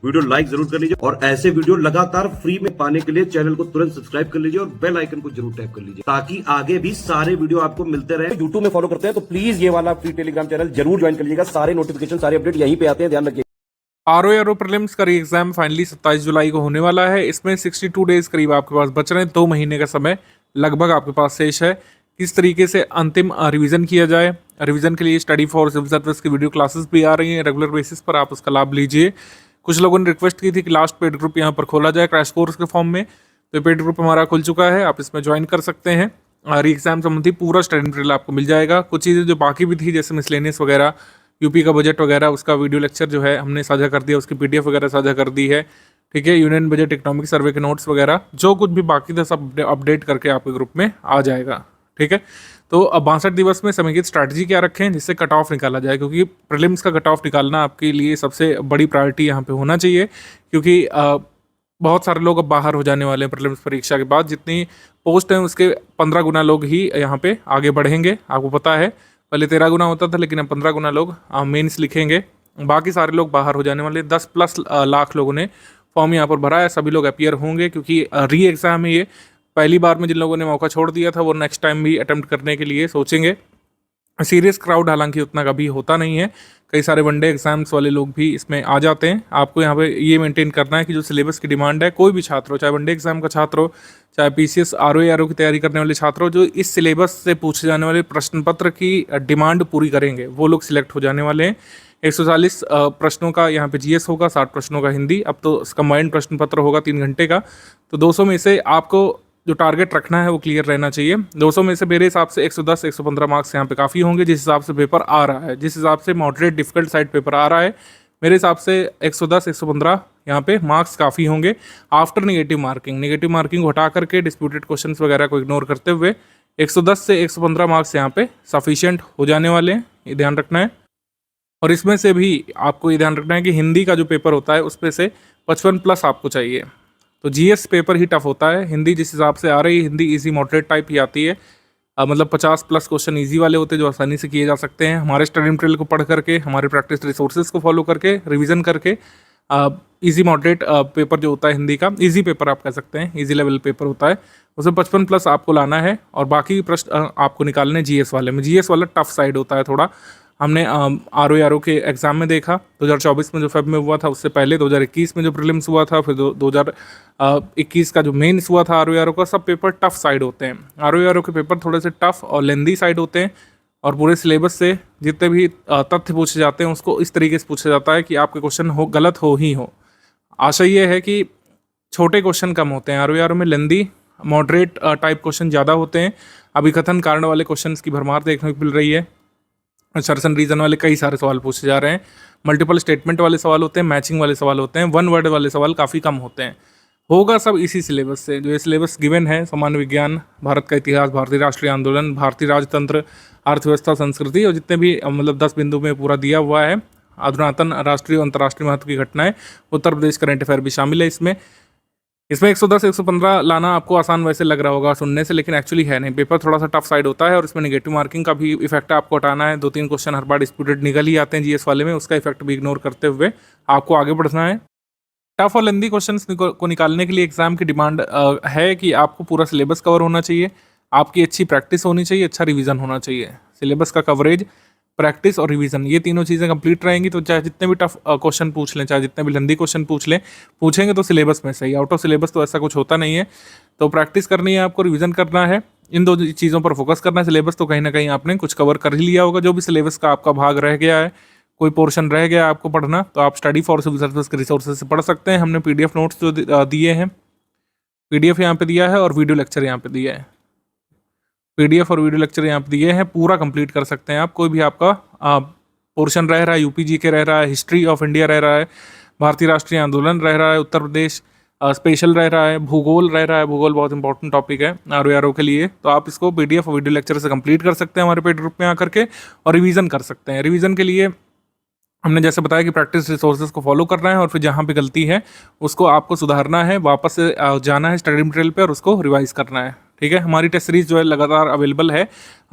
Video like जरूर कर लीजिए और ऐसे वीडियो लगातार फ्री में पाने के लिए चैनल को तुरंत सब्सक्राइब कर लीजिए और बेल आइकन को जरूर टैप कर लीजिए ताकि आगे भी सारे वीडियो आपको मिलते रहे। यूट्यूब में फॉलो करते हैं तो प्लीज ये वाला फ्री टेलीग्राम चैनल जरूर ज्वाइन कर लीजिएगा। सारे नोटिफिकेशन सारे अपडेट यहीं पे आते हैं, ध्यान रखिए। आरओ प्रीलिम्स का री एग्जाम फाइनली 27 जुलाई को होने वाला है। इसमें 62 डेज करीब आपके पास बच रहे हैं, 2 महीने का समय लगभग आपके पास शेष है। किस तरीके से अंतिम रिवीजन किया जाए, रिवीजन के लिए स्टडी फॉर सिविल सर्विस की वीडियो क्लासेस भी आ रही हैं रेगुलर बेसिस पर, आप उसका लाभ लीजिए। कुछ लोगों ने रिक्वेस्ट की थी कि लास्ट पेड ग्रुप यहाँ पर खोला जाए क्रैश कोर्स के फॉर्म में, तो पेड ग्रुप हमारा खुल चुका है, आप इसमें ज्वाइन कर सकते हैं। री एग्जाम संबंधी पूरा स्टडी मटेरियल आपको मिल जाएगा। कुछ चीज़ें जो बाकी भी थी जैसे मिसलेनियस वगैरह, यूपी का बजट वगैरह, उसका वीडियो लेक्चर जो है हमने साझा कर दिया, उसकी पीडीएफ वगैरह साझा कर दी है, ठीक है। यूनियन बजट इकोनॉमिक सर्वे के नोट्स वगैरह जो कुछ भी बाकी था सब अपडेट करके आपके ग्रुप में आ जाएगा, ठीक है। तो अब 62 दिवस में समेकित स्ट्रैटेजी क्या रखें जिससे कट ऑफ निकाला जाए, क्योंकि प्रीलिम्स का कट ऑफ निकालना आपके लिए सबसे बड़ी प्रायोरिटी यहाँ पे होना चाहिए, क्योंकि बहुत सारे लोग अब बाहर हो जाने वाले हैं प्रीलिम्स परीक्षा के बाद। जितनी पोस्ट हैं उसके 15 गुना लोग ही यहाँ पे आगे बढ़ेंगे। आपको पता है पहले 13 गुना होता था, लेकिन अब 15 गुना लोग मेंस लिखेंगे। बाकी सारे लोग बाहर हो जाने वाले। 10+ लाख लोगों ने फॉर्म यहाँ पर भरा है, सभी लोग अपीयर होंगे, क्योंकि री एग्ज़ाम है ये। पहली बार में जिन लोगों ने मौका छोड़ दिया था वो नेक्स्ट टाइम भी अटेम्प्ट करने के लिए सोचेंगे। सीरियस क्राउड हालांकि उतना कभी होता नहीं है, कई सारे वनडे एग्जाम्स वाले लोग भी इसमें आ जाते हैं। आपको यहाँ पे ये मेंटेन करना है कि जो सिलेबस की डिमांड है, कोई भी छात्र हो, चाहे वनडे एग्जाम का छात्र हो, चाहे पीसीएस आरओ की तैयारी करने वाले छात्र हो, जो इस सिलेबस से पूछे जाने वाले प्रश्न पत्र की डिमांड पूरी करेंगे वो लोग सिलेक्ट हो जाने वाले हैं। 140 प्रश्नों का यहाँ पे जीएस होगा, 60 प्रश्नों का हिंदी। अब तो कंबाइंड प्रश्न पत्र होगा 3 घंटे का, तो 200 में से आपको जो टारगेट रखना है वो क्लियर रहना चाहिए। 200 में से मेरे हिसाब से 110 115 मार्क्स यहाँ पे काफ़ी होंगे, जिस हिसाब से पेपर आ रहा है, जिस हिसाब से मॉडरेट डिफिकल्ट साइड पेपर आ रहा है, मेरे हिसाब से 110 115 यहाँ पे मार्क्स काफ़ी होंगे। आफ्टर नेगेटिव मार्किंग हटा करके डिस्प्यूटेड क्वेश्चंस वगैरह को इग्नोर करते हुए 110 से 115 मार्क्स यहाँ पे सफिशिएंट हो जाने वाले हैं, ये ध्यान रखना है। और इसमें से भी आपको ये ध्यान रखना है कि हिंदी का जो पेपर होता है उसमें से 55+ आपको चाहिए। तो जीएस पेपर ही टफ होता है, हिंदी जिस हिसाब से आ रही है, हिंदी इजी मॉडरेट टाइप ही आती है। मतलब 50+ क्वेश्चन इजी वाले होते हैं जो आसानी से किए जा सकते हैं। हमारे स्टडी मटेरियल को पढ़ करके, हमारे प्रैक्टिस रिसोर्सेज को फॉलो करके, रिवीजन करके इजी मॉडरेट पेपर जो होता है हिंदी का, इजी पेपर आप कह सकते हैं, इजी लेवल पेपर होता है, उसमें 55+ आपको लाना है। और बाकी प्रश्न आपको निकालने जीएस वाले में। जीएस वाला टफ साइड होता है थोड़ा, हमने आरओ के एग्ज़ाम में देखा 2024 में जो फेब में हुआ था, उससे पहले 2021 में जो प्रीलिम्स हुआ था, फिर 2021 का जो मेंस हुआ था आरओ का, सब पेपर टफ साइड होते हैं। आरओ के पेपर थोड़े से टफ और लेंदी साइड होते हैं, और पूरे सिलेबस से जितने भी तथ्य पूछे जाते हैं उसको इस तरीके से पूछा जाता है कि आपके क्वेश्चन गलत हो ही हो। आशा ये है कि छोटे क्वेश्चन कम होते हैं, आरओ में लेंदी मॉडरेट टाइप क्वेश्चन ज़्यादा होते हैं। अभिकथन कारण वाले क्वेश्चन की भरमार देखने को मिल रही है, सर्सन रीजन वाले कई सारे सवाल पूछे जा रहे हैं, मल्टीपल स्टेटमेंट वाले सवाल होते हैं, मैचिंग वाले सवाल होते हैं, 1 वर्ड वाले सवाल काफ़ी कम होते हैं। होगा सब इसी सिलेबस से, जो ये सिलेबस गिवन है, सामान्य विज्ञान, भारत का इतिहास, भारतीय राष्ट्रीय आंदोलन, भारतीय राजतंत्र, अर्थव्यवस्था, संस्कृति, और जितने भी मतलब 10 बिंदु में पूरा दिया हुआ है। अधुनातन राष्ट्रीय और अंतर्राष्ट्रीय महत्व की घटनाएं, उत्तर प्रदेश करंट अफेयर भी शामिल है इसमें। 110 115 लाना आपको आसान वैसे लग रहा होगा सुनने से, लेकिन एक्चुअली है नहीं। पेपर थोड़ा सा टफ साइड होता है और इसमें नेगेटिव मार्किंग का भी इफेक्ट आपको हटाना है। 2-3 क्वेश्चन हर बार डिस्प्यूटेड निकल ही आते हैं जीएस वाले में, उसका इफेक्ट भी इग्नोर करते हुए आपको आगे बढ़ना है। टफ और लेंदी क्वेश्चन को निकालने के लिए एग्जाम की डिमांड है कि आपको पूरा सिलेबस कवर होना चाहिए, आपकी अच्छी प्रैक्टिस होनी चाहिए, अच्छा रिविजन होना चाहिए। सिलेबस का कवरेज, प्रैक्टिस और रिवीजन, ये तीनों चीज़ें कंप्लीट रहेंगी तो चाहे जितने भी टफ क्वेश्चन पूछ लें, चाहे जितने भी लेंदी क्वेश्चन पूछेंगे तो सिलेबस में सही। आउट ऑफ सिलेबस तो ऐसा कुछ होता नहीं है। तो प्रैक्टिस करनी है आपको, रिवीजन करना है, इन 2 चीज़ों पर फोकस करना है। सिलेबस तो कहीं ना कहीं आपने कुछ कवर कर ही लिया होगा, जो भी सिलेबस का आपका भाग रह गया है, कोई पोर्शन रह गया आपको पढ़ना, तो आप स्टडी फॉर सिविल सर्विस के रिसोर्सेज से पढ़ सकते हैं। हमने पीडीएफ नोट्स जो दिए हैं, पीडीएफ यहाँ पे दिया है और वीडियो लेक्चर यहाँ पे दिया है। पीडीएफ और वीडियो लेक्चर यहाँ पे दिए हैं, पूरा कंप्लीट कर सकते हैं आप। कोई भी आपका पोर्शन रह रहा है, यूपी जीके रह रहा है, हिस्ट्री ऑफ इंडिया रह रहा है, भारतीय राष्ट्रीय आंदोलन रह रहा है, उत्तर प्रदेश स्पेशल रह रहा है, भूगोल रह रहा है, भूगोल बहुत इंपॉर्टेंट टॉपिक है आरओ के लिए, तो आप इसको पीडीएफ और वीडियो लेक्चर से कंप्लीट कर सकते हैं हमारे पेड ग्रुप में आकर के, और रिवीजन कर सकते हैं। रिवीजन के लिए हमने जैसे बताया कि प्रैक्टिस रिसोर्सेज को फॉलो करना है, और फिर जहाँ पे गलती है उसको आपको सुधारना है, वापस से जाना है स्टडी मटेरियल पे और उसको रिवाइज करना है, ठीक है, हमारी टेस्ट सीरीज जो है लगातार अवेलेबल है।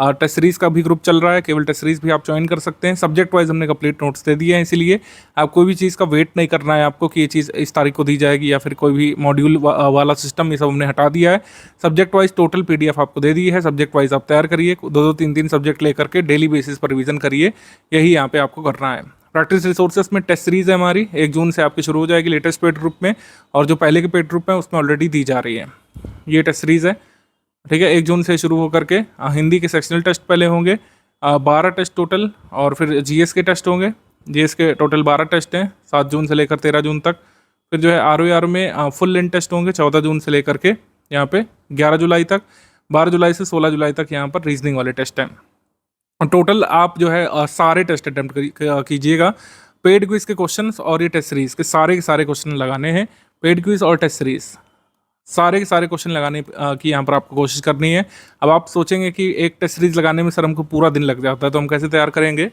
टेस्ट सीरीज का भी ग्रुप चल रहा है, केवल टेस्ट सीरीज भी आप ज्वाइन कर सकते हैं। सब्जेक्ट वाइज हमने कंप्लीट नोट्स दे दिए हैं, इसीलिए आप कोई भी चीज़ का वेट नहीं करना है आपको कि ये चीज़ इस तारीख को दी जाएगी या फिर कोई भी मॉड्यूल वाला सिस्टम, ये सब हमने हटा दिया है। सब्जेक्ट वाइज टोटल PDF आपको दे दी है, सब्जेक्ट वाइज आप तैयार करिए, 2-2 3-3 सब्जेक्ट लेकर के डेली बेसिस पर रिवीजन करिए, यही यहाँ पे आपको करना है। प्रैक्टिस रिसोर्सेस में टेस्ट सीरीज है हमारी, 1 जून से आपकी शुरू हो जाएगी लेटेस्ट पेड ग्रुप में, और जो पहले के पेड ग्रुप है उसमें ऑलरेडी दी जा रही है। ये टेस्ट सीरीज है, ठीक है, 1 जून से शुरू होकर के हिंदी के सेक्शनल टेस्ट पहले होंगे, 12 टेस्ट टोटल, और फिर GS के टेस्ट होंगे। GS के टोटल 12 टेस्ट हैं, 7 जून से लेकर 13 जून तक। फिर जो है ROR में फुल लेंथ टेस्ट होंगे 14 जून से लेकर के यहाँ पे 11 जुलाई तक, 12 जुलाई से 16 जुलाई तक यहाँ पर रीजनिंग वाले टेस्ट हैं। टोटल आप जो है सारे टेस्ट अटेम्प्ट कीजिएगा। पेड क्विज के क्वेश्चंस और ये टेस्ट सीरीज के सारे क्वेश्चन लगाने हैं। पेड क्विज और टेस्ट सीरीज सारे के सारे क्वेश्चन लगाने की यहाँ पर आपको कोशिश करनी है। अब आप सोचेंगे कि एक टेस्ट सीरीज लगाने में सर हमको पूरा दिन लग जाता है, तो हम कैसे तैयार करेंगे?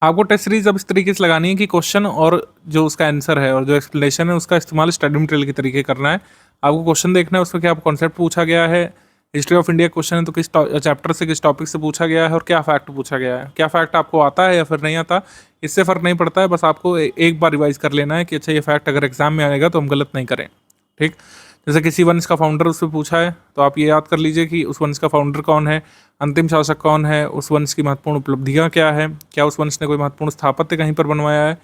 आपको टेस्ट सीरीज अब इस तरीके से लगानी है कि क्वेश्चन और जो उसका आंसर है और जो एक्सप्लेनेशन है उसका इस्तेमाल स्टडी मटेरियल के तरीके करना है। आपको क्वेश्चन देखना है, उसमें क्या कॉन्सेप्ट पूछा गया है। हिस्ट्री ऑफ इंडिया क्वेश्चन है तो किस चैप्टर से किस टॉपिक से पूछा गया है और क्या फैक्ट पूछा गया है। क्या फैक्ट आपको आता है या फिर नहीं आता, इससे फ़र्क नहीं पड़ता है, बस आपको एक बार रिवाइज कर लेना है कि अच्छा ये फैक्ट अगर एग्जाम में आएगा तो हम गलत नहीं करें। ठीक, जैसे किसी वंश का फाउंडर उससे पूछा है तो आप ये याद कर लीजिए कि उस वंश का फाउंडर कौन है, अंतिम शासक कौन है, उस वंश की महत्वपूर्ण उपलब्धियाँ क्या है, क्या उस वंश ने कोई महत्वपूर्ण स्थापत्य कहीं पर बनवाया है।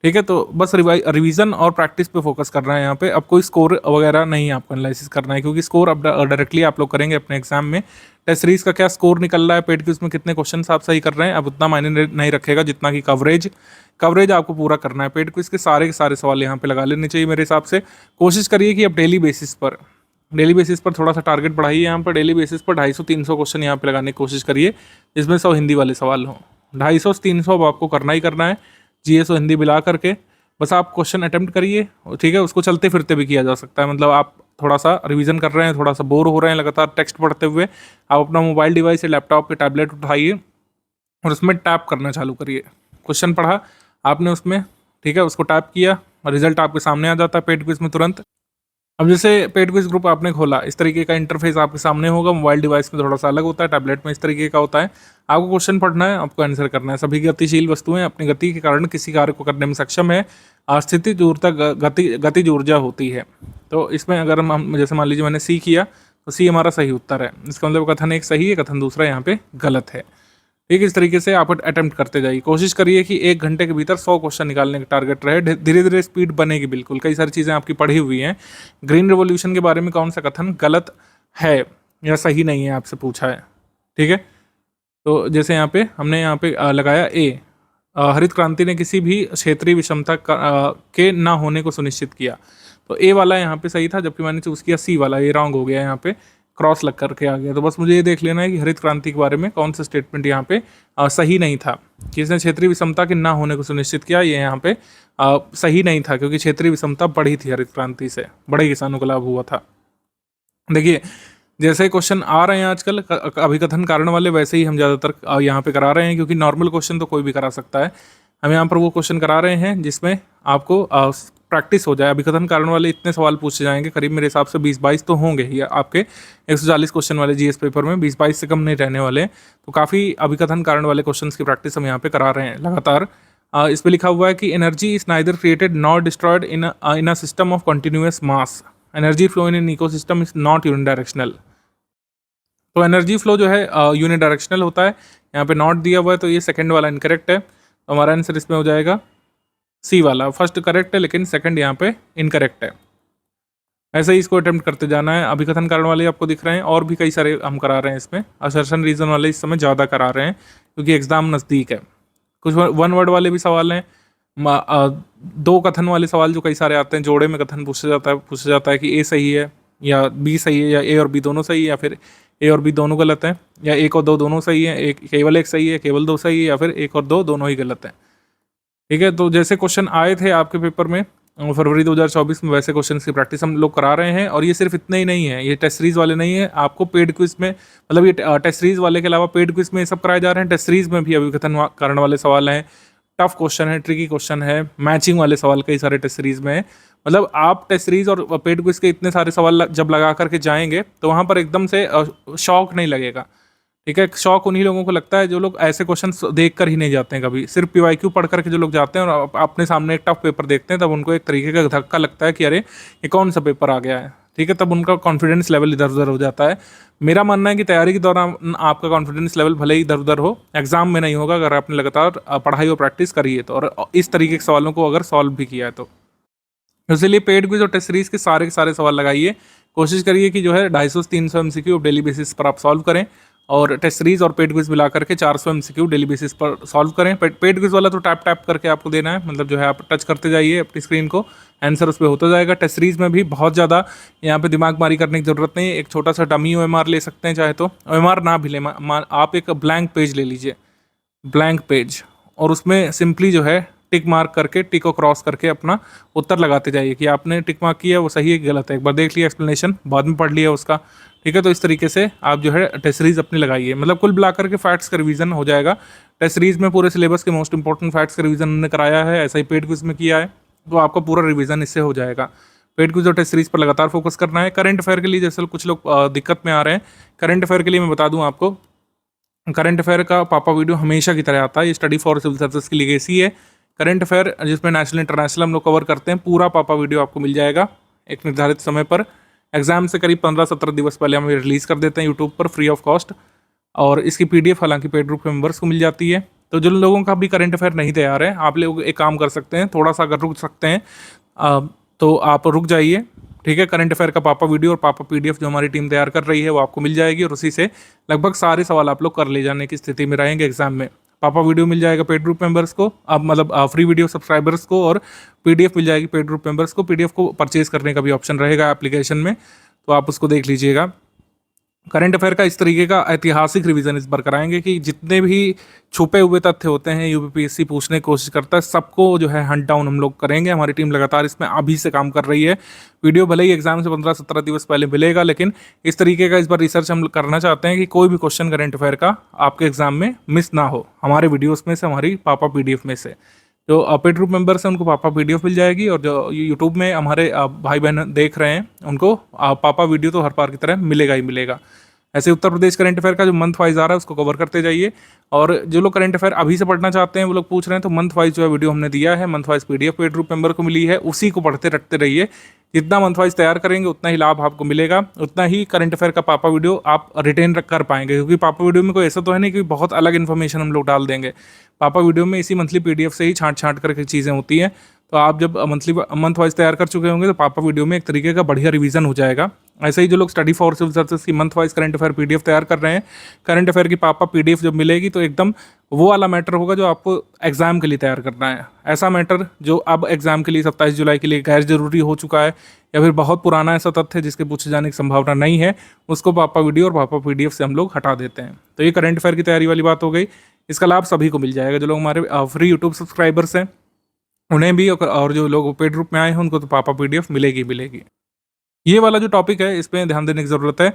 ठीक है, तो बस रिवीजन और प्रैक्टिस पे फोकस करना है यहाँ पे। अब कोई स्कोर वगैरह नहीं आपको एनालिसिस करना है, क्योंकि स्कोर अब डायरेक्टली आप लोग करेंगे अपने एग्जाम में। टेस्ट सीरीज का क्या स्कोर निकल रहा है, पेड क्विज में कितने क्वेश्चन आप सही कर रहे हैं, अब उतना मायने नहीं रखेगा जितना कि कवरेज आपको पूरा करना है। पेड क्विज के सारे सवाल यहाँ पे लगा लेने चाहिए मेरे हिसाब से। कोशिश करिए कि अब डेली बेसिस पर थोड़ा सा टारगेट बढ़ाइए। यहाँ पर डेली बेसिस पर 250-300 क्वेश्चन यहाँ पे लगाने की कोशिश करिए, जिसमें 100 हिंदी वाले सवाल हों। 250 से 300 अब आपको करना ही करना है, GS और हिंदी मिला करके। बस आप क्वेश्चन अटेम्प्ट करिए, ठीक है। उसको चलते फिरते भी किया जा सकता है, मतलब आप थोड़ा सा रिवीजन कर रहे हैं, थोड़ा सा बोर हो रहे हैं लगातार टेक्स्ट पढ़ते हुए, आप अपना मोबाइल डिवाइस या लैपटॉप या टैबलेट उठाइए और उसमें टैप करना चालू करिए। क्वेश्चन पढ़ा आपने उसमें, ठीक है, उसको टैप किया और रिजल्ट आपके सामने आ जाता है पेड क्विज में तुरंत। अब जैसे पेड क्विज ग्रुप आपने खोला, इस तरीके का इंटरफेस आपके सामने होगा। मोबाइल डिवाइस में थोड़ा सा अलग होता है, टैबलेट में इस तरीके का होता है। आपको क्वेश्चन पढ़ना है, आपको आंसर करना है। सभी गतिशील वस्तुएं अपनी गति के कारण किसी कार्य को करने में सक्षम है। स्थितिज ऊर्जा गतिज ऊर्जा होती है। तो इसमें अगर हम जैसे मान लीजिए मैंने C किया तो C हमारा सही उत्तर है। इसका मतलब कथन एक सही है, कथन दूसरा यहाँ पे गलत है। ठीक, इस तरीके से आप अटेम्प्ट करते जाइए। कोशिश करिए कि 1 घंटे के भीतर 100 क्वेश्चन निकालने का टारगेट रहे। धीरे धीरे स्पीड बनेगी बिल्कुल। कई सारी चीज़ें आपकी पढ़ी हुई हैं। ग्रीन रिवॉल्यूशन के बारे में कौन सा कथन गलत है या सही नहीं है आपसे पूछा है, ठीक है। तो जैसे यहाँ पे हमने यहाँ पे लगाया A, हरित क्रांति ने किसी भी क्षेत्रीय विषमता के ना होने को सुनिश्चित किया। तो A वाला यहाँ पे सही था, जबकि मैंने चूज़ किया C वाला, ये रॉन्ग हो गया, यहाँ पे क्रॉस लग करके आ गया। तो बस मुझे ये देख लेना है कि हरित क्रांति के बारे में कौन सा स्टेटमेंट यहाँ पे सही नहीं था। किसने क्षेत्रीय विषमता के ना होने को सुनिश्चित किया, ये यहाँ पे सही नहीं था, क्योंकि क्षेत्रीय विषमता बढ़ी थी हरित क्रांति से, बड़े किसानों को लाभ हुआ था। देखिए, जैसे क्वेश्चन आ रहे हैं आजकल अभिकथन कारण वाले, वैसे ही हम ज़्यादातर यहाँ पे करा रहे हैं, क्योंकि नॉर्मल क्वेश्चन तो कोई भी करा सकता है। हम यहाँ पर वो क्वेश्चन करा रहे हैं जिसमें आपको प्रैक्टिस हो जाए। अभिकथन कारण वाले इतने सवाल पूछे जाएंगे, करीब मेरे हिसाब से 20-22 तो होंगे ही आपके 140 क्वेश्चन वाले GS पेपर में, 20-22 से कम नहीं रहने वाले। तो काफ़ी अभिकथन कारण वाले क्वेश्चंस की प्रैक्टिस हम यहाँ पे करा रहे हैं लगातार। इस पर लिखा हुआ है कि energy is neither created not destroyed in a system of continuous mass. Energy flow in an ecosystem is not unidirectional. तो एनर्जी फ्लो जो है यूनिडायरेक्शनल होता है, यहाँ पे नॉट दिया हुआ है, तो ये सेकंड वाला इनकरेक्ट है। तो हमारा आंसर इसमें हो जाएगा C वाला। फर्स्ट करेक्ट है लेकिन सेकंड यहाँ पे इनकरेक्ट है। ऐसे ही इसको अटेम्प्ट करते जाना है। अभिकथन कारण वाले आपको दिख रहे हैं, और भी कई सारे हम करा रहे हैं इसमें। असर्शन रीजन वाले इस समय ज़्यादा करा रहे हैं क्योंकि एग्जाम नज़दीक है। कुछ 1 वर्ड वाले भी सवाल हैं, 2 कथन वाले सवाल जो कई सारे आते हैं, जोड़े में कथन पूछा जाता है कि A सही है या B सही है, या A और B दोनों सही है, या फिर A और B दोनों गलत हैं, या 1 और 2 दोनों सही है, केवल 1 सही है, केवल 2 सही है, या फिर 1 और 2 दोनों ही गलत हैं। ठीक है, तो जैसे क्वेश्चन आए थे आपके पेपर में फरवरी 2024 में, वैसे क्वेश्चन की प्रैक्टिस हम लोग करा रहे हैं। और ये सिर्फ इतने ही नहीं है, ये टेस्ट सीरीज वाले नहीं है, आपको पेड क्विज में, मतलब ये टेस्ट सीरीज वाले के अलावा पेड क्विज में ये सब कराए जा रहे हैं। टेस्ट सीरीज में भी अभिकथन कारण वाले सवाल हैं, टफ क्वेश्चन है, ट्रिकी क्वेश्चन है, मैचिंग वाले सवाल कई सारे टेस्ट सीरीज में है। मतलब आप टेस्ट सीरीज और पेड क्विज के इतने सारे सवाल जब लगा करके जाएंगे तो वहाँ पर एकदम से शौक नहीं लगेगा। ठीक है, शौक उन्हीं लोगों को लगता है जो लोग ऐसे क्वेश्चन देख कर ही नहीं जाते हैं कभी, सिर्फ पीवाईक्यू पढ़ करके जो लोग जाते हैं और अपने सामने एक टफ पेपर देखते हैं, तब उनको एक तरीके का धक्का लगता है कि अरे ये कौन सा पेपर आ गया है। ठीक है, तब उनका कॉन्फिडेंस लेवल इधर उधर हो जाता है। मेरा मानना है कि तैयारी के दौरान आपका कॉन्फिडेंस लेवल भले ही इधर उधर हो, एग्जाम में नहीं होगा अगर आपने लगातार पढ़ाई और प्रैक्टिस करी है तो, और इस तरीके के सवालों को अगर सॉल्व भी किया है तो। इसलिए पेड क्विज और टेस्ट सीरीज के सारे सवाल लगाइए, कोशिश करिए कि जो है 250 से 300 MCQ डेली बेसिस पर आप सॉल्व करें, और टेस्ट सीरीज और पेड क्विज मिला करके 400 MCQ डेली बेसिस पर सॉल्व करें। पेड क्विज वाला तो टैप टैप करके आपको देना है, मतलब जो है आप टच करते जाइए अपनी स्क्रीन को, आंसर उस पर होता जाएगा। टेस्ट सीरीज में भी बहुत ज़्यादा यहाँ पे दिमाग मारी करने की ज़रूरत नहीं है, एक छोटा सा डमी OMR ले सकते हैं, चाहे तो OMR ना भी ले, आप एक ब्लैंक पेज ले लीजिए, ब्लैंक पेज, और उसमें सिंपली जो है टिक मार्क करके, टिक को क्रॉस करके अपना उत्तर लगाते जाइए कि आपने टिक मार्क किया वो सही है गलत है, एक बार देख लिया एक्सप्लेनेशन, बाद में पढ़ लिया उसका। ठीक है, तो इस तरीके से आप जो है टेस्ट सीरीज अपनी लगाइए, मतलब कुल मिलाकर के फैक्ट्स का रिवीजन हो जाएगा। टेस्ट सीरीज में पूरे सिलेबस के मोस्ट इंपॉर्टेंट फैक्ट्स का रिवीजन उन्होंने कराया है, ऐसा ही पेड क्विज में किया है, तो आपका पूरा रिवीजन इससे हो जाएगा। पेड क्विज और टेस्ट सीरीज पर लगातार फोकस करना है। करंट अफेयर के लिए जैसे कुछ लोग दिक्कत में आ रहे हैं, करंट अफेयर के लिए मैं बता दूं आपको, करंट अफेयर का पापा वीडियो हमेशा की तरह आता है, ये स्टडी फॉर सिविल सर्विसेज की लीगेसी है। करंट अफेयर जिसमें नेशनल इंटरनेशनल हम लोग कवर करते हैं, पूरा पापा वीडियो आपको मिल जाएगा एक निर्धारित समय पर। एग्जाम से करीब 15-17 दिवस पहले हम रिलीज़ कर देते हैं यूट्यूब पर फ्री ऑफ कॉस्ट, और इसकी PDF हालांकि पेड ग्रुप के मेंबर्स को मिल जाती है। तो जिन लोगों का भी करंट अफेयर नहीं तैयार है, आप लोग एक काम कर सकते हैं, थोड़ा सा अगर रुक सकते हैं तो आप रुक जाइए। ठीक है, करंट अफेयर का पापा वीडियो और पापा PDF जो हमारी टीम तैयार कर रही है वो आपको मिल जाएगी, और उसी से लगभग सारे सवाल आप लोग कर ले जाने की स्थिति में रहेंगे एग्जाम में। पापा वीडियो मिल जाएगा पेड ग्रुप मेंबर्स को, अब मतलब फ्री वीडियो सब्सक्राइबर्स को, और PDF मिल जाएगी पेड ग्रुप मेंबर्स को। PDF को परचेज करने का भी ऑप्शन रहेगा एप्लीकेशन में, तो आप उसको देख लीजिएगा। करंट अफेयर का इस तरीके का ऐतिहासिक रिवीजन इस बार कराएंगे कि जितने भी छुपे हुए तथ्य होते हैं UPSC पूछने की कोशिश करता है, सबको जो है हंट डाउन हम लोग करेंगे। हमारी टीम लगातार इसमें अभी से काम कर रही है। वीडियो भले ही एग्जाम से 15-17 दिवस पहले मिलेगा, लेकिन इस तरीके का इस बार रिसर्च हम करना चाहते हैं कि कोई भी क्वेश्चन करंट अफेयर का आपके एग्जाम में मिस ना हो, हमारे वीडियोज़ में से, हमारी पापा PDF में से। जो पेड ग्रुप मेंबर्स हैं उनको पापा PDF मिल जाएगी, और जो यूट्यूब में हमारे भाई बहन देख रहे हैं उनको पापा वीडियो तो हर बार की तरह मिलेगा ही मिलेगा। ऐसे उत्तर प्रदेश करंट अफेयर का जो मंथ वाइज आ रहा है उसको कवर करते जाइए, और जो लोग करंट अफेयर अभी से पढ़ना चाहते हैं वो लोग पूछ रहे हैं, तो मंथ वाइज जो है वीडियो हमने दिया है, month wise PDF paid group member को मिली है, उसी को पढ़ते रखते रहिए। जितना मंथ वाइज तैयार करेंगे उतना ही लाभ आपको मिलेगा, उतना ही करंट अफेयर का पापा वीडियो आप रिटेन कर पाएंगे, क्योंकि पापा वीडियो में कोई ऐसा तो है नहीं कि बहुत अलग इन्फॉर्मेशन हम लोग डाल देंगे। पापा वीडियो में इसी मंथली PDF से ही छांट करके चीज़ें होती हैं, तो आप जब मंथ वाइज तैयार कर चुके होंगे तो पापा वीडियो में एक तरीके का बढ़िया रिवीजन हो जाएगा। ऐसे ही जो लोग स्टडी फॉर सिविल सर्विसेज की month wise current affair PDF तैयार कर रहे हैं, करंट अफेयर की पापा PDF जब मिलेगी तो एकदम वो वाला मैटर होगा जो आपको एग्जाम के लिए तैयार करना है। ऐसा मैटर जो अब एग्जाम के लिए 27 जुलाई के लिए गैर जरूरी हो चुका है, या फिर बहुत पुराना ऐसा तथ्य जिसके पूछे जाने की संभावना नहीं है, उसको पापा वीडियो और पापा PDF से हम लोग हटा देते हैं। तो ये करंट अफेयर की तैयारी वाली बात हो गई। इसका लाभ सभी को मिल जाएगा, जो लोग हमारे फ्री यूट्यूब सब्सक्राइबर्स हैं उन्हें भी, और जो लोग पेड ग्रुप में आए हैं उनको तो पापा PDF मिलेगी। ये वाला जो टॉपिक है इस पर ध्यान देने की ज़रूरत है।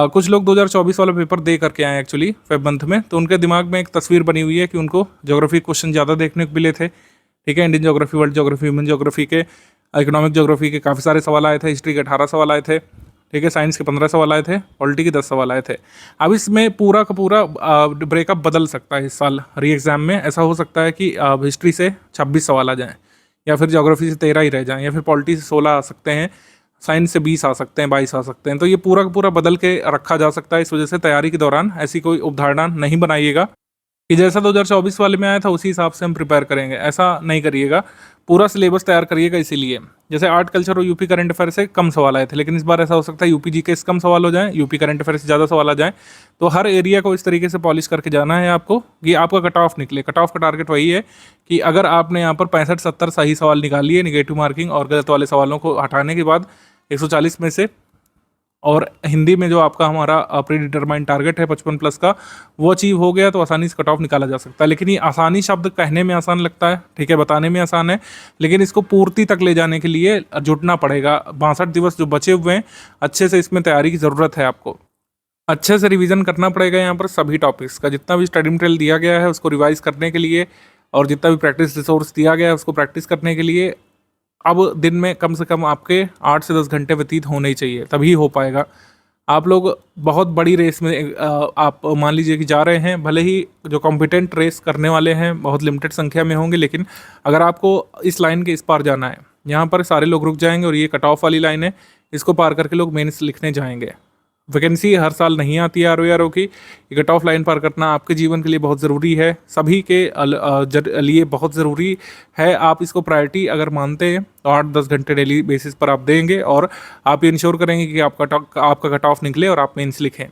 कुछ लोग 2024 वाला पेपर दे करके आए एक्चुअली फेब मंथ में, तो उनके दिमाग में एक तस्वीर बनी हुई है कि उनको ज्योग्राफी क्वेश्चन ज़्यादा देखने को मिले थे। ठीक है, Indian geography, world geography, human geography के, इकोनॉमिक ज्योग्राफी के काफ़ी सारे सवाल आए थे, हिस्ट्री के 18 सवाल आए थे, ठीक है, साइंस के 15 सवाल आए थे, पॉलिटी के 10 सवाल आए थे। अब इसमें पूरा का पूरा ब्रेकअप बदल सकता है इस साल री एग्ज़ाम में। ऐसा हो सकता है कि हिस्ट्री से 26 सवाल आ जाएँ, या फिर ज्योग्राफी से 13 ही रह जाएँ, या फिर पॉलिटी से 16 आ सकते हैं, साइंस से 20 आ सकते हैं, 22 आ सकते हैं। तो ये पूरा का पूरा बदल के रखा जा सकता है। इस वजह से तैयारी के दौरान ऐसी कोई उपधारणा नहीं बनाइएगा कि जैसा 2024 वाले में आया था उसी हिसाब से हम प्रिपेयर करेंगे, ऐसा नहीं करिएगा। पूरा सिलेबस तैयार करिएगा। इसीलिए जैसे आर्ट कल्चर और यूपी करंट अफेयर से कम सवाल आए थे, लेकिन इस बार ऐसा हो सकता है यूपी जीके से कम सवाल हो जाए, यूपी करंट अफेयर से ज़्यादा सवाल आ जाए। तो हर एरिया को इस तरीके से पॉलिश करके जाना है आपको कि आपका कट ऑफ निकले। कट ऑफ का टारगेट वही है कि अगर आपने यहाँ पर 65-70 सही सवाल निकाली है, निगेटिव मार्किंग और गलत वाले सवालों को हटाने के बाद 140 में से, और हिंदी में जो आपका हमारा प्री डिटरमाइंड टारगेट है 55+ का, वो अचीव हो गया तो आसानी से कट ऑफ निकाला जा सकता है। लेकिन ये आसानी शब्द कहने में आसान लगता है, ठीक है, बताने में आसान है, लेकिन इसको पूर्ति तक ले जाने के लिए जुटना पड़ेगा। 62 दिवस जो बचे हुए हैं, अच्छे से इसमें तैयारी की ज़रूरत है। आपको अच्छे से रिवीजन करना पड़ेगा यहाँ पर सभी टॉपिक्स का। जितना भी स्टडी मटेरियल दिया गया है उसको रिवाइज करने के लिए और जितना भी प्रैक्टिस रिसोर्स दिया गया है उसको प्रैक्टिस करने के लिए अब दिन में कम से कम आपके 8 से 10 घंटे व्यतीत होने ही चाहिए, तभी हो पाएगा। आप लोग बहुत बड़ी रेस में आप मान लीजिए कि जा रहे हैं, भले ही जो कॉम्पिटेंट रेस करने वाले हैं बहुत लिमिटेड संख्या में होंगे, लेकिन अगर आपको इस लाइन के इस पार जाना है, यहाँ पर सारे लोग रुक जाएंगे और ये कट ऑफ वाली लाइन है, इसको पार करके लोग मेंस लिखने जाएंगे। वैकेंसी हर साल नहीं आती है आर ओ की, ये कट ऑफ लाइन पार करना आपके जीवन के लिए बहुत ज़रूरी है, सभी के लिए बहुत ज़रूरी है। आप इसको प्रायोरिटी अगर मानते हैं तो 8-10 घंटे डेली बेसिस पर आप देंगे और आप ये इंश्योर करेंगे कि आपका कट ऑफ निकले और आप मेंस लिखें।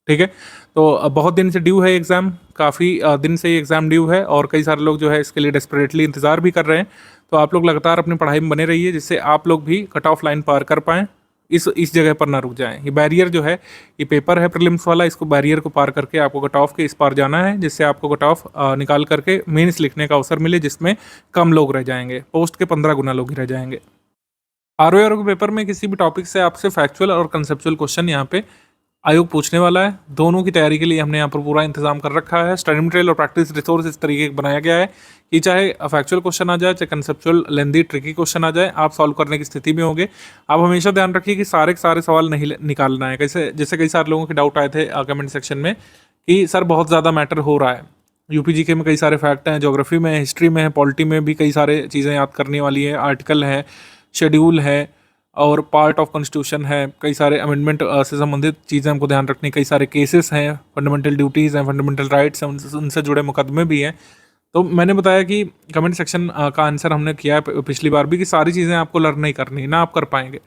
ठीक है, तो बहुत दिन से ड्यू है एग्ज़ाम, काफ़ी दिन से ये एग्ज़ाम ड्यू है और कई सारे लोग जो है इसके लिए डेस्परेटली इंतज़ार भी कर रहे हैं। तो आप लोग लगातार अपनी पढ़ाई में बने रहिए, जिससे आप लोग भी कट ऑफ लाइन पार कर पाएँ, इस जगह पर ना रुक जाएं। ये बैरियर जो है, ये पेपर है प्रीलिम्स वाला, इसको बैरियर को पार करके आपको कट ऑफ के इस पार जाना है, जिससे आपको कट ऑफ निकाल करके मेंस लिखने का अवसर मिले, जिसमें कम लोग रह जाएंगे, पोस्ट के 15 गुना लोग ही रह जाएंगे। आर के पेपर में किसी भी टॉपिक से आपसे फैक्चुअल और कंसेप्चुअल क्वेश्चन यहाँ पे आयोग पूछने वाला है। दोनों की तैयारी के लिए हमने यहाँ पर पूरा इंतजाम कर रखा है। स्टडी मटेरियल और प्रैक्टिस रिसोर्स इस तरीके का बनाया गया है कि चाहे फैक्चुअल क्वेश्चन आ जाए, चाहे कंसेप्चुअल लेंदी ट्रिकी क्वेश्चन आ जाए, आप सॉल्व करने की स्थिति में होंगे। आप हमेशा ध्यान रखिए कि सारे के सारे सवाल नहीं निकालना है। कैसे, जैसे कई सारे लोगों के डाउट आए थे कमेंट सेक्शन में कि सर बहुत ज़्यादा मैटर हो रहा है, यूपीजीके में कई सारे फैक्ट हैं, ज्योग्राफी में, हिस्ट्री में है, पॉलिटी में भी कई सारे चीज़ें याद करने वाली है, आर्टिकल है, शेड्यूल है और पार्ट ऑफ कॉन्स्टिट्यूशन है, कई सारे अमेंडमेंट से संबंधित चीज़ें हमको ध्यान रखनी, कई सारे केसेस हैं, फंडामेंटल ड्यूटीज़ हैं, फंडामेंटल राइट्स हैं, उनसे जुड़े मुकदमे भी हैं। तो मैंने बताया कि कमेंट सेक्शन का आंसर हमने किया है पिछली बार भी कि सारी चीज़ें आपको लर्न नहीं करनी, ना आप कर पाएंगे।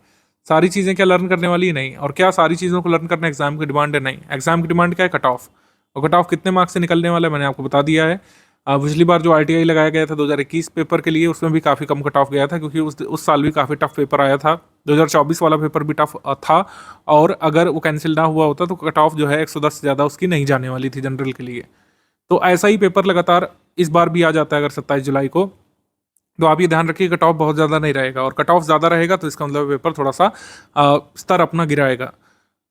सारी चीज़ें क्या लर्न करने वाली नहीं, और क्या सारी चीज़ों को लर्न करना एग्जाम की डिमांड है? नहीं, एग्जाम की डिमांड क्या है? Cut off. और कट ऑफ कितने मार्क्स से निकलने वाला है मैंने आपको बता दिया है। पिछली बार जो RTI लगाया गया था 2021 पेपर के लिए, उसमें भी काफ़ी कम कट ऑफ गया था, क्योंकि उस साल भी काफ़ी टफ पेपर आया था। 2024 वाला पेपर भी टफ था, और अगर वो कैंसिल ना हुआ होता तो कट ऑफ जो है 110 से ज़्यादा उसकी नहीं जाने वाली थी जनरल के लिए। तो ऐसा ही पेपर लगातार इस बार भी आ जाता है अगर 27 जुलाई को। तो आप ये ध्यान रखिए कट ऑफ बहुत ज़्यादा नहीं रहेगा, और कट ऑफ ज़्यादा रहेगा तो इसका मतलब पेपर थोड़ा सा स्तर अपना गिराएगा।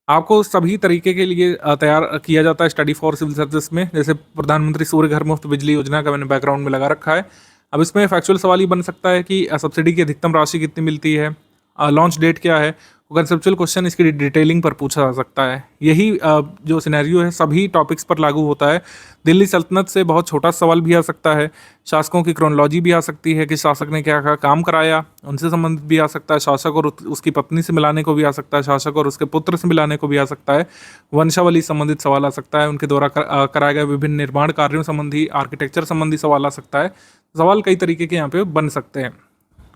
आपको सभी तरीके के लिए तैयार किया जाता है स्टडी फॉर सिविल सर्विस में। जैसे प्रधानमंत्री सूर्य घर मुफ्त बिजली योजना का मैंने बैकग्राउंड में लगा रखा है। अब इसमें फैक्चुअल सवाल ही बन सकता है कि सब्सिडी की अधिकतम राशि कितनी मिलती है, लॉन्च डेट क्या है। कंसेप्चुअल क्वेश्चन इसकी डिटेलिंग पर पूछा जा सकता है। यही जो सिनेरियो है सभी टॉपिक्स पर लागू होता है। दिल्ली सल्तनत से बहुत छोटा सवाल भी आ सकता है, शासकों की क्रोनोलॉजी भी आ सकती है कि शासक ने क्या क्या काम कराया, उनसे संबंधित भी आ सकता है। शासक और उसकी पत्नी से मिलाने को भी आ सकता है, शासक और उसके पुत्र से मिलाने को भी आ सकता है। वंशावली संबंधित सवाल आ सकता है, उनके द्वारा कराए गए विभिन्न निर्माण कार्यों संबंधी, आर्किटेक्चर संबंधी सवाल आ सकता है। सवाल कई तरीके के यहाँ पे बन सकते हैं,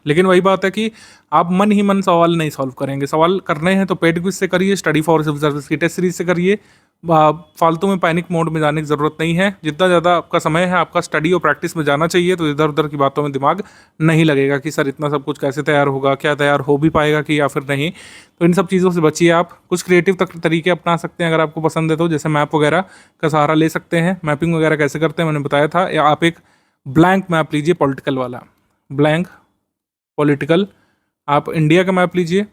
लेकिन वही बात है कि आप मन ही मन सवाल नहीं सॉल्व करेंगे। सवाल करने हैं तो पेड क्विज से करिए, स्टडी फॉर सिविल सर्विस की टेस्ट सीरीज से करिए। फालतू में पैनिक मोड में जाने की ज़रूरत नहीं है। जितना ज़्यादा आपका समय है आपका स्टडी और प्रैक्टिस में जाना चाहिए, तो इधर उधर की बातों में दिमाग नहीं लगेगा कि सर इतना सब कुछ कैसे तैयार होगा, क्या तैयार हो भी पाएगा कि या फिर नहीं। तो इन सब चीज़ों से बचिए। आप कुछ क्रिएटिव तरीके अपना सकते हैं अगर आपको पसंद है तो, जैसे मैप वगैरह का सहारा ले सकते हैं। मैपिंग वगैरह कैसे करते हैं मैंने बताया था। या आप एक ब्लैंक मैप लीजिए, पॉलिटिकल वाला, ब्लैंक पॉलिटिकल। आप इंडिया का मैप लीजिए,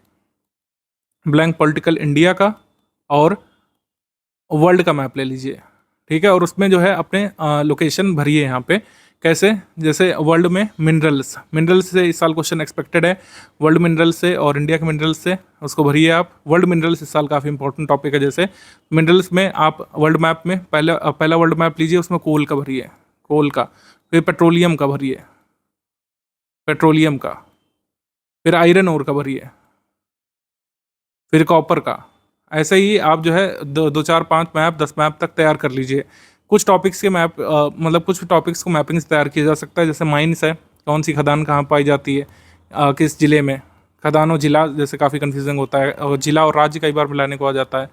ब्लैंक पॉलिटिकल इंडिया का, और वर्ल्ड का मैप ले लीजिए, ठीक है। और उसमें जो है अपने लोकेशन भरिए यहाँ पे। कैसे? जैसे वर्ल्ड में मिनरल्स से इस साल क्वेश्चन एक्सपेक्टेड है, वर्ल्ड मिनरल्स से और इंडिया के मिनरल्स से, उसको भरिए आप। वर्ल्ड मिनरल्स इस साल काफ़ी इंपॉर्टेंट टॉपिक है। जैसे मिनरल्स में आप वर्ल्ड मैप में पहला वर्ल्ड मैप लीजिए, उसमें कोल का भरिए, कोल का। फिर पेट्रोलियम का भरिए, पेट्रोलियम का। फिर आयरन ओर का भरिए, फिर कॉपर का। ऐसे ही आप जो है 2, 4, 5 मैप, 10 मैप तक तैयार कर लीजिए। कुछ टॉपिक्स के मैप मतलब कुछ टॉपिक्स को मैपिंग से तैयार किया जा सकता है। जैसे माइंस है, कौन सी खदान कहाँ पाई जाती है, किस जिले में। खदान और जिला जैसे काफ़ी कन्फ्यूजिंग होता है, और जिला और राज्य कई बार मिलाने को आ जाता है,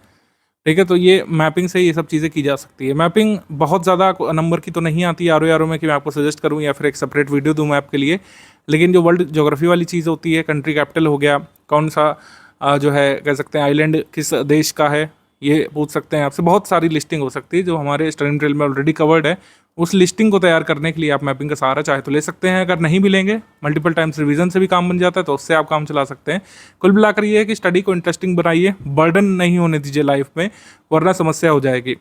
ठीक है। तो ये मैपिंग से ये सब चीज़ें की जा सकती है। मैपिंग बहुत ज़्यादा नंबर की तो नहीं आती आर में कि मैं आपको सजेस्ट करूँ या फिर एक सेपरेट वीडियो दूँ मैप के लिए। लेकिन जो वर्ल्ड ज्योग्राफी वाली चीज़ होती है, कंट्री कैपिटल हो गया, कौन सा जो है कह सकते हैं आइलैंड किस देश का है, ये पूछ सकते हैं आपसे। बहुत सारी लिस्टिंग हो सकती है जो हमारे स्टडी मटेरियल में ऑलरेडी कवर्ड है। उस लिस्टिंग को तैयार करने के लिए आप मैपिंग का सहारा चाहे तो ले सकते हैं। अगर नहीं भी लेंगे, मल्टीपल टाइम्स रिवीजन से भी काम बन जाता है, तो उससे आप काम चला सकते हैं। कुल मिलाकर ये है कि स्टडी को इंटरेस्टिंग बनाइए, बर्डन नहीं होने दीजिए लाइफ में, वरना समस्या हो जाएगी।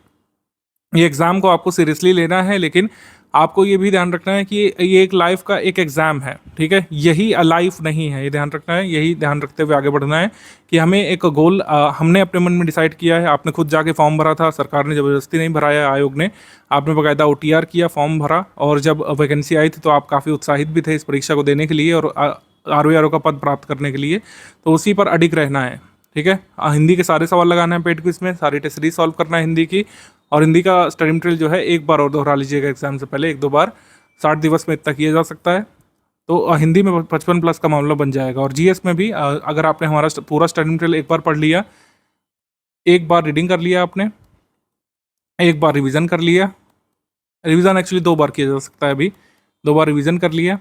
ये एग्ज़ाम को आपको सीरियसली लेना है, लेकिन आपको ये भी ध्यान रखना है कि ये एक लाइफ का एक एग्ज़ाम है, ठीक है, यही लाइफ नहीं है, ये ध्यान रखना है। यही ध्यान रखते हुए आगे बढ़ना है कि हमें एक गोल हमने अपने मन में डिसाइड किया है। आपने खुद जाके फॉर्म भरा था, सरकार ने ज़बरदस्ती नहीं भराया, आयोग ने, आपने बाकायदा OTR किया, फॉर्म भरा, और जब वैकेंसी आई थी तो आप काफ़ी उत्साहित भी थे इस परीक्षा को देने के लिए और RO का पद प्राप्त करने के लिए, तो उसी पर अडिग रहना है, ठीक है। हिंदी के सारे सवाल लगाना है पेड क्विज में, सारी टेस्ट सीरीज सॉल्व करना है हिंदी की, और हिंदी का स्टडी मटेरियल जो है एक बार और दोहरा लीजिएगा एग्जाम से पहले, 1-2 बार, 60 दिवस में इतना किया जा सकता है। तो हिंदी में 55+ का मामला बन जाएगा। और GS में भी अगर आपने हमारा पूरा स्टडी मटेरियल एक बार पढ़ लिया, एक बार रीडिंग कर लिया आपने, एक बार रिवीजन कर लिया, रिवीजन एक्चुअली 2 बार किया जा सकता है, अभी 2 बार रिवीजन कर लिया,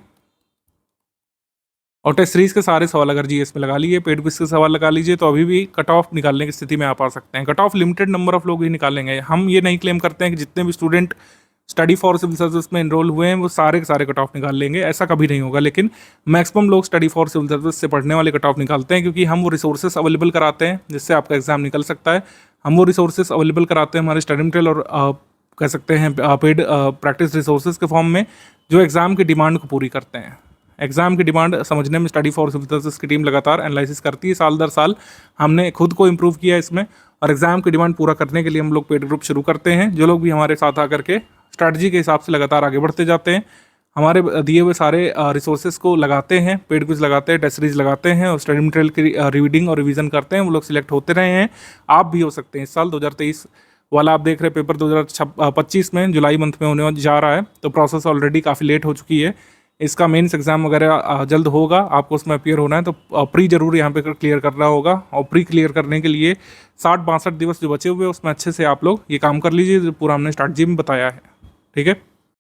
और टेस्ट सीरीज के सारे सवाल अगर GS में लगा लिए, पेड क्विज के सवाल लगा लीजिए, तो अभी भी कट ऑफ निकालने की स्थिति में आप आ सकते हैं। Cut off limited number of लोग ही निकालेंगे। हम ये नहीं क्लेम करते हैं कि जितने भी student study for civil service में इनरोल हुए हैं वो सारे के सारे कट ऑफ निकाल लेंगे, ऐसा कभी नहीं होगा। लेकिन मैक्सिमम लोग स्टडी फॉर सिविल सर्विस से पढ़ने वाले कट ऑफ निकालते हैं, क्योंकि हम वो रिसोर्सेज अवेलेबल कराते हैं जिससे आपका एग्जाम निकल सकता है। हम वो रिसोर्सेज अवेलेबल कराते हैं हमारे स्टडी मटेरियल और कह सकते हैं पेड प्रैक्टिस रिसोर्सेज के फॉर्म में, जो एग्ज़ाम की डिमांड को पूरी करते हैं। एग्ज़ाम की डिमांड समझने में स्टडी फॉर सिविल सर्विस की टीम लगातार एनालिसिस करती है, साल दर साल हमने खुद को इम्प्रूव किया इसमें, और एग्ज़ाम की डिमांड पूरा करने के लिए हम लोग पेड ग्रुप शुरू करते हैं। जो लोग भी हमारे साथ आकर के स्ट्रैटेजी के हिसाब से लगातार आगे बढ़ते जाते हैं, हमारे दिए हुए सारे रिसोर्सेज को लगाते हैं, पेड क्विज लगाते हैं, टेस्ट सीरीज लगाते हैं, और स्टडी मटेरियल की रीडिंग और रिवीजन करते हैं, वो लोग सिलेक्ट होते रहे हैं। आप भी हो सकते हैं। इस साल 2023 वाला आप देख रहे हैं पेपर 2025 में जुलाई मंथ में होने जा रहा है, तो प्रोसेस ऑलरेडी काफ़ी लेट हो चुकी है। इसका मेंस एग्जाम वगैरह जल्द होगा, आपको उसमें अपीयर होना है, तो प्री जरूर यहाँ पे क्लियर करना होगा। और प्री क्लियर करने के लिए 60-62 दिवस जो बचे हुए हैं उसमें अच्छे से आप लोग ये काम कर लीजिए, जो पूरा हमने स्ट्रैटेजी में बताया है, ठीक है।